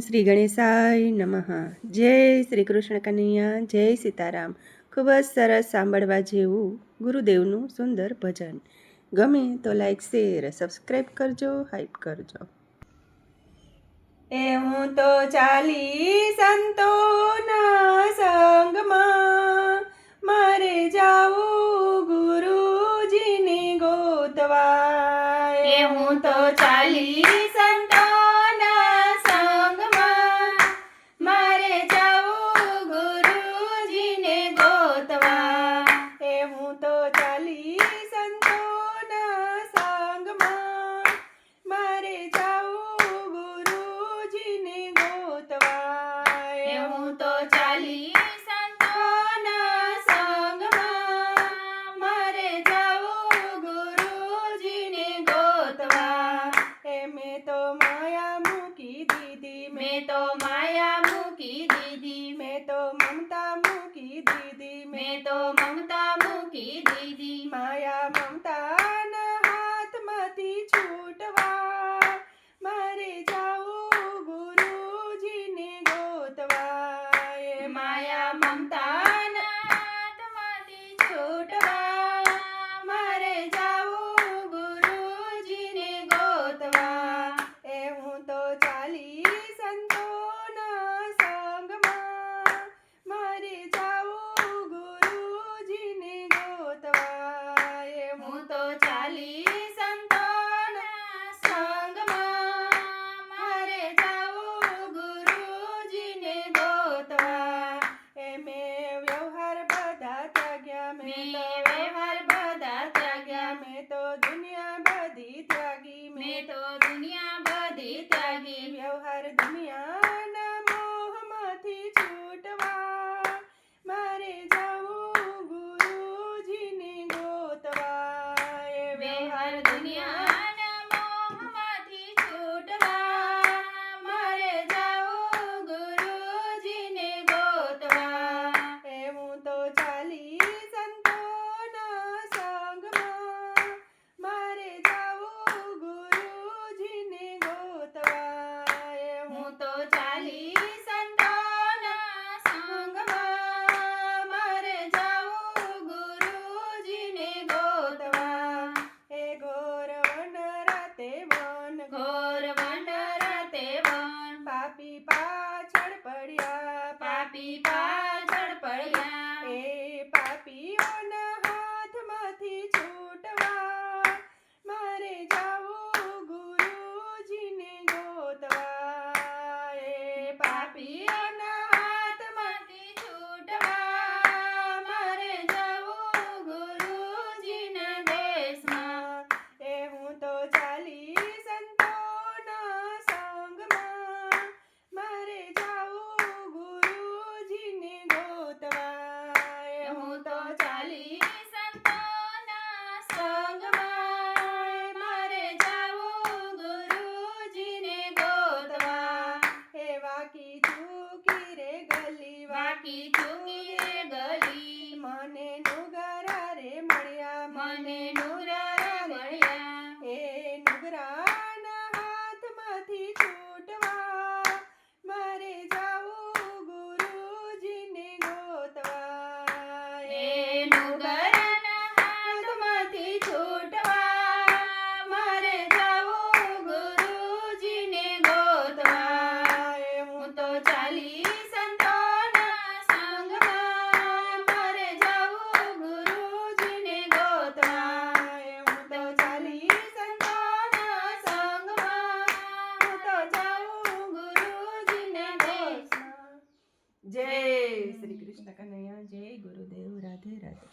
શ્રી ગણેશાય નમઃ. જય શ્રી કૃષ્ણ કનૈયા, જય સીતારામ. ખૂબ જ સરસ સાંભળવા જેવું ગુરુદેવનું સુંદર ભજન. ગમે તો લાઈક શેર સબસ્ક્રાઈબ કરજો, હાઈપ કરજો. એ હું તો ચાલી સંતોના સંગમાં, મારે જાવું ગુરુજીની ગોતવા. એ હું તો ચાલી मैं तो माया मूकी दीदी, मैं तो ममता मूकी दीदी, मैं तो ममता मूकी दीदी. माया ममता ना हाथ माथी छूटवा, मारे जाओ गुरुजी ने गोतवा. माया ममता ना हाथ माथी छूटवा, मारे जाओ गुरुजी ने गोतवा. ए हूँ तो चाली व्यवहार बधा त्याग्या, मैं तो दुनिया बधी त्यागी, मैं तो दुनिया बधी त्यागी. व्यवहार दुनिया ना मोह माथी छूटवा, मारे जाऊं गुरुजी ने गोतवा. व्यवहार दुनिया ना मोह माथी छूटवा, मारे जाऊं गुरुजी ने गोतवा. હું તો ચાલી પાપી પાછળ પડ્યા, એ પાપીઓના હાથમાંથી છૂટવા, મારે જાવું ગુરુજીને ગોતવા. એ પાપીઓના હાથમાંથી છૂટવા, મારે જાવું ગુરુજીના દેશમાં. એ હું તો ચાલી વાકી ચૂકી રે ગલી, મને નુગરા રે મળ્યા, મને નુગરા મળ્યા. એ નુગરાના હાથમાંથી છૂટવા, મારે જાવું ગુરુજીને ગોતવા. એ નુગરાના હાથમાંથી છૂટવા, મારે જાવું ગુરુજીને ગોતવા. હું તો ચાલી જય શ્રી કૃષ્ણ કનૈયા, જય ગુરુદેવ, રાધે રાધે.